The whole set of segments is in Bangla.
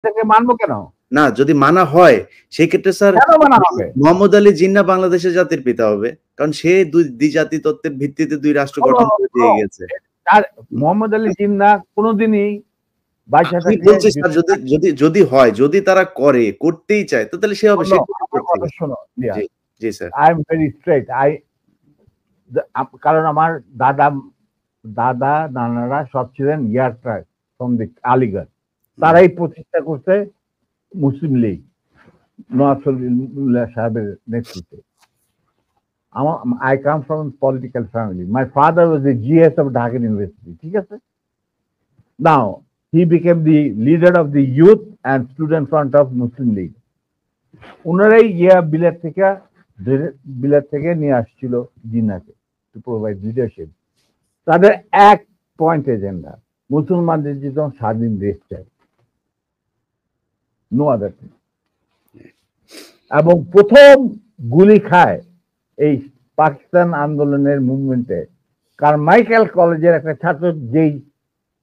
থেকে মানবো কেন? না, যদি মানা হয় সেই ক্ষেত্রে স্যার কেন মানা হবে? মোহাম্মদ আলী জিন্নাহ বাংলাদেশের জাতির পিতা হবে, কারণ সে দ্বিজাতি তত্ত্বের ভিত্তিতে 2 রাষ্ট্র গঠন করে দিয়ে গেছে। আর মোহাম্মদ আলী জিন্নাহ কোনোদিনই বাইচা আমি থাকলে বলছি স্যার, যদি হয়, যদি তারা করতেই চায়, তো তাহলে সে হবে। আমার কথা শোনো, জি, জি sir. I am very straight. কারণ আমার দাদা নানারা সব ছিলেন ইয়ারট্রাক ফ্রম দি আলিগড়। তারাই প্রতিষ্ঠা করছে মুসলিম লীগ নওয়াজ সলিমুল্লাহ সাহেবের নেতৃত্বে। I come from a political family. My father was the GS of Dhaka University. ঠিক আছে? Now, he became the leader of the youth and student front of Muslim League. ওনারাই গিয়া বিলেত থেকে নিয়ে আসছিল জিন্নাহকে টু প্রোভাইড লিডারশিপ। তাদের এক পয়েন্ট এজেন্ডা, মুসলমানদের যেন স্বাধীন দেশ চাই, নো আদার থিং। এবং প্রথম গুলি খায় এই পাকিস্তান আন্দোলনের মুভমেন্টে কারমাইকেল কলেজের একটা ছাত্র, যেই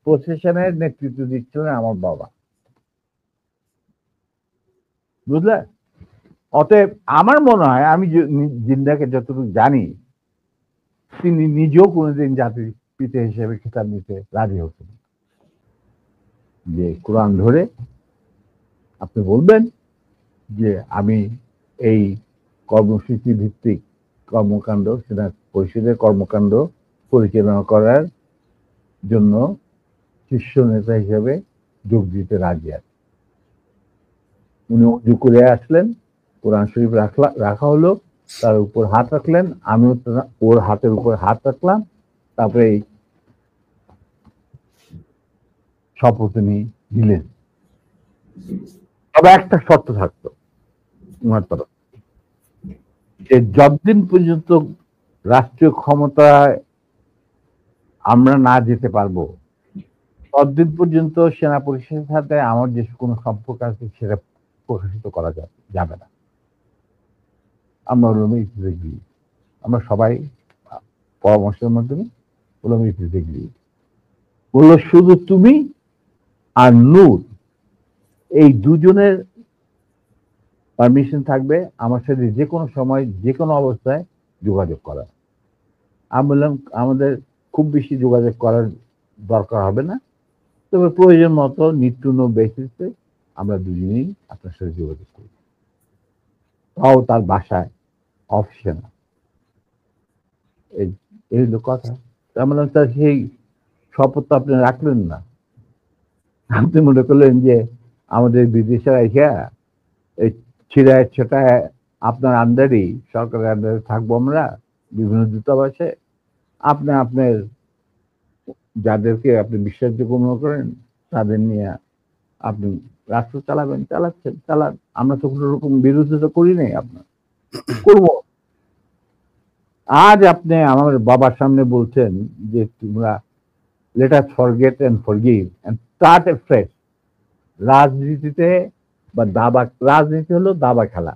প্রসেশনের নেতৃত্ব দিচ্ছিলেন আমার বাবা। বুঝলে? অতএব আমার মনে হয়, আমি জিন্নাহকে যতটুকু জানি, তিনি নিজেও কোনোদিন জাতির পিতা হিসেবে খেতাব নিতে রাজি হতেন। যে কোরআন ধরে আপনি বলবেন যে আমি এই কর্মসূচি ভিত্তিক কর্মকাণ্ড, সেটা পরিষদের কর্মকাণ্ড পরিচালনা করার জন্য শীর্ষ নেতা হিসেবে যোগ দিতে রাজি আছে। উনি উজু করে আসলেন, কোরআন শরীফ রাখা হলো, তার উপর হাত রাখলেন, আমিও ওর হাতের উপর হাত রাখলাম, তারপরে এই শপথ উনি দিলেন। তবে একটা শর্ত থাকতো ওনার তরফ, যে যতদিন পর্যন্ত রাষ্ট্রীয় ক্ষমতায় আমরা না যেতে পারবো, ততদিন পর্যন্ত সেনা পরিষদের সাথে আমার যে কোনো সম্পর্ক আছে সেটা প্রকাশিত করা যাবে না। আমরা আমরা সবাই পরামর্শের মাধ্যমে বললো শুধু তুমি আর নূর, এই দুজনের পারমিশন থাকবে আমার সাথে যে কোনো সময় যে কোনো অবস্থায় যোগাযোগ করা। আমি বললাম আমাদের খুব বেশি যোগাযোগ করার দরকার হবে না, তবে প্রয়োজন মতো নিত্য বেসিসে আমরা দুজনেই আপনার সাথে যোগাযোগ করি। তাও তার বাসায় অফিসে না। এই হলো কথা। আমি বললাম স্যার, সেই শপথ তো আপনি রাখলেন না। আপনি মনে করলেন যে আমাদের বিদেশিরা এসে এই ছিড়ায় ছোটায় আপনার আন্ডারেই, সরকারের আন্ডারে থাকবো আমরা বিভিন্ন দূতাবাসে। আপনি আপনার যাদেরকে আপনি বিশ্বাসযোগ্য মনে করেন তাদের নিয়ে আপনি রাষ্ট্র চালাচ্ছেন, চালান। আমরা তো কোনো রকম বিরোধিতা করি নাই, আপনার করবো। আজ আপনি আমার বাবার সামনে বলছেন যে তোমরা let us forget and forgive and start afresh। রাজনীতিতে বা রাজনীতি হলো দাবা খেলা।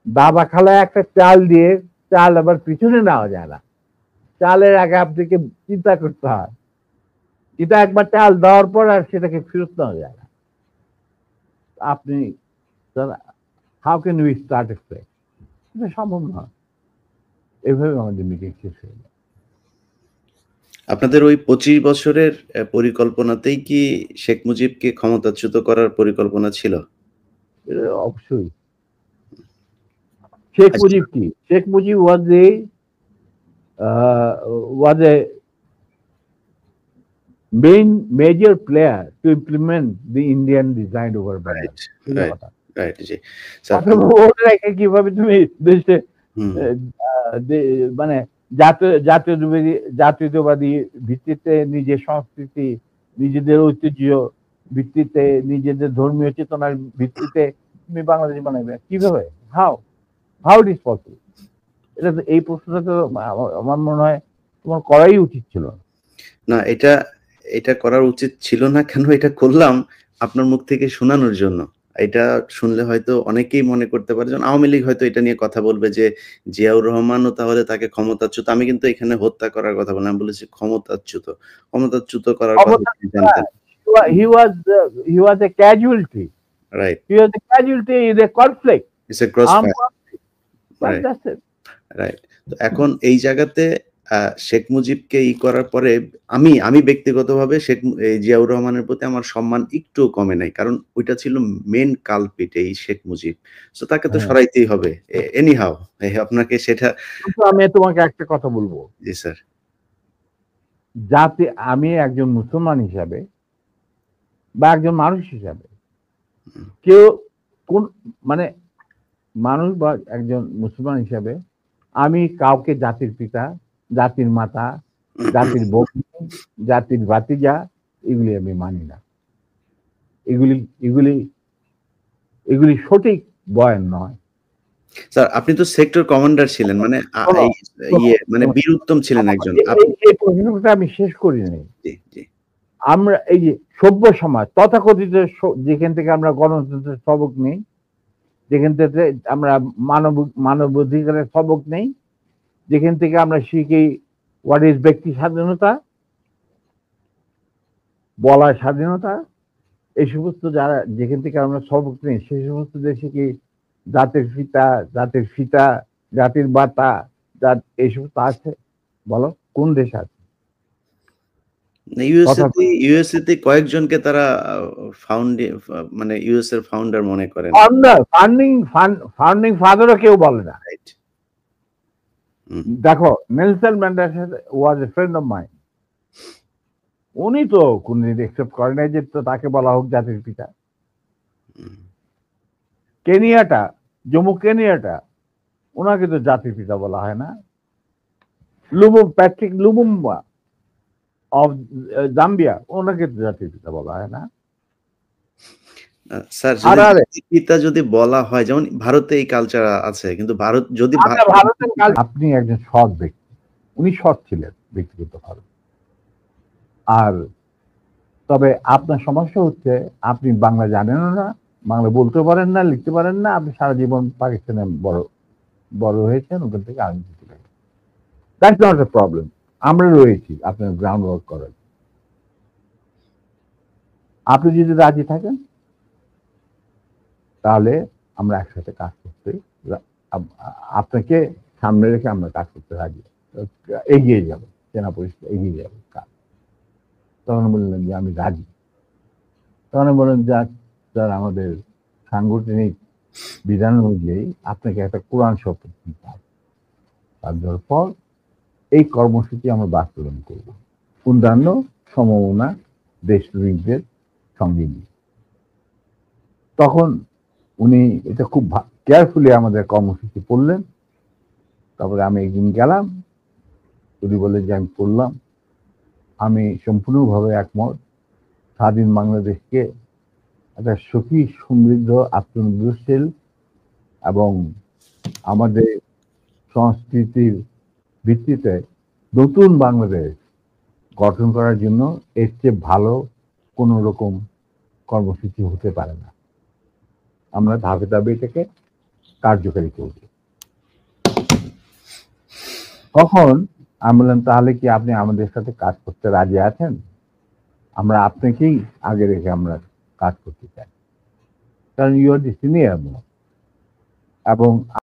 দাবা খেলায় একটা চাল দিয়ে চাল আবার পিছনে নেওয়া যায় না। চালের আগে আপনাকে চিন্তা করতে হয়, কিন্তু একবার চাল দেওয়ার পর আর সেটাকে ফেরত নেওয়া যায় না। আপনি how can we start afresh? এটা সম্ভব নয়। এইভাবে আমাদের মিটিং শেষ হয়ে যায়। আপনাদের ওই 25 বছরের পরিকল্পনাতেই কি শেখ মুজিবকে ক্ষমতাচ্যুত করার পরিকল্পনা ছিল? অবশ্যই। শেখ মুজিব কি? Sheikh Mujib was a major player to implement the Indian design over Bangladesh. Right, জি। কিভাবে তুমি দেশে মানে জাতীয়তাবাদী ভিত্তিতে নিজের সংস্কৃতি, নিজেদের ঐতিহ্য ভিত্তিতে, নিজেদের ধর্মীয় চেতনার ভিত্তিতে তুমি বাংলাদেশ বানাবে কিভাবে? How it is possible? এটা তো, এই প্রশ্নটা তো আমার মনে হয় তোমার করাই উচিত ছিল না। এটা করার উচিত ছিল না কেন? এটা করলাম আপনার মুখ থেকে শোনানোর জন্য। এটা শুনলে হয়তো অনেকেই মনে করতে পারে যে আওয়ামী লীগ হয়তো এটা নিয়ে কথা বলবে যে জিয়াউর রহমানও তাহলে তাকে ক্ষমতাচ্যুত। আমি কিন্তু এখানে হত্যা করার কথা বললাম, আমি বলেছি ক্ষমতাচ্যুত করার কথা জানতেন। He was a casualty. Right. He was a casualty in a conflict. It's a crossfire. Armed conflict. Right. That's it. Right. তো এখন এই জায়গাতে শেখ মুজিবকে করার পরে আমি ব্যক্তিগতভাবে এই জিয়াউর রহমানের প্রতি আমার সম্মান একটুও কমে নাই। কারণ ওইটা ছিল মেইন কালপ্রিট এই শেখ মুজিব। সো তাকে তো হ্যাঁ। সরাইতেই হবে। এনি হাউ আপনাকে সেটা কিন্তু আমি তোমাকে একটা কথা বলবো। জি স্যার। যাতে আমি একজন মুসলমান হিসাবে বা একজন মানুষ হিসাবে কেউ কোন মানে মানুষ বা একজন মুসলমান হিসাবে আমি কাউকে জাতির পিতা, জাতির মাতা, জাতির বন্ধু, জাতির ভাতিজা এগুলি আমি মানি না। এগুলি সঠিক বয়ান নয়। স্যার আপনি তো সেক্টর কমান্ডার ছিলেন মানে মানে বীর উত্তম ছিলেন একজন। এই প্রশ্নটা আমি শেষ করি নাই। জি, জি। আমরা এই যে সভ্য সমাজ তথাকথিত যেখান থেকে আমরা গণতন্ত্রের সবক নেই, যেখান থেকে আমরা মানবাধিকারের সবক নেই, যেখান থেকে আমরা শিখি হোয়াট ইজ ব্যক্তি স্বাধীনতা, বলার স্বাধীনতা, এই সমস্ত যারা যেখান থেকে আমরা সবক নেই সেই সমস্ত দেশে কি জাতির পিতা, জাতির ফিতা, জাতির বাতা, এই সমস্ত আছে? বলো কোন দেশ আছে? ইউএসএ তে কয়েকজনকে তারা মানে ইউএস এর ফাউন্ডার মনে করেন। ফাউন্ডিং ফাদারও কেউ বলে না। দেখো Nelson Mandela was a friend of mine. উনি তো কোনদিন একসেপ্ট করে নাই যে তাকে বলা হোক জাতির পিতা। কেনিয়াটা, জম্মু কেনিয়াটা, ওনাকে তো জাতির পিতা বলা হয় না। প্যাট্রিক লুমুম্বা অফ জাম্বিয়া, ওনাকে তো জাতির পিতা বলা হয় না। স্যার পিতা যদি বলা হয়, যেমন ভারতে এই কালচার আছে, কিন্তু ভারত যদি আপনি একজন সৎ ব্যক্তি, উনি সৎ ছিলেন ব্যক্তিগতভাবে। আর তবে আপনার সমস্যা হচ্ছে আপনি বাংলা জানেনও না, বাংলা বলতে পারেন না, লিখতে পারেন না। আপনি সারা জীবন পাকিস্তানে বড় হয়েছেন, ওখান থেকে রাজনীতি করেন। That's not a problem. আমরা রয়েছি আপনার গ্রাউন্ড ওয়ার্ক করার। আপনি যদি রাজি থাকেন তাহলে আমরা একসাথে কাজ করতে, আপনাকে সামনে রেখে আমরা কাজ করতে রাজি, এগিয়ে যাব, সেনা পরিষদ এগিয়ে যাবে কাজ। তখন বললেন যে আমি রাজি। তখন বললেন স্যার আমাদের সাংগঠনিক বিধান অনুযায়ী আপনাকে একটা কোরআন শপথ দিতে হবে। তার পর এই কর্মসূচি আমরা বাস্তবায়ন করব অন্যান্য সমমনা দেশপ্রেমিকদের সঙ্গে নিয়ে। তখন উনি এটা খুব কেয়ারফুলি আমাদের কর্মসূচি পড়লেন। তারপরে আমি একদিন গেলাম, উনি বলে যে আমি পড়লাম, আমি সম্পূর্ণভাবে একমত। স্বাধীন বাংলাদেশকে একটা সুখী, সমৃদ্ধ, আত্মনির্ভরশীল এবং আমাদের সংস্কৃতির ভিত্তিতে নতুন বাংলাদেশ গঠন করার জন্য এর চেয়ে ভালো কোন রকম কর্মসূচি হতে পারে না। আমরা ধাপে ধাপে এটাকে কার্যকারী করব। তখন আমি বললাম তাহলে কি আপনি আমাদের সাথে কাজ করতে রাজি আছেন? আমরা আপনাকেই আগে রেখে আমরা কাজ করতে চাই, কারণ ইউ আর দি সিনিয়র এবং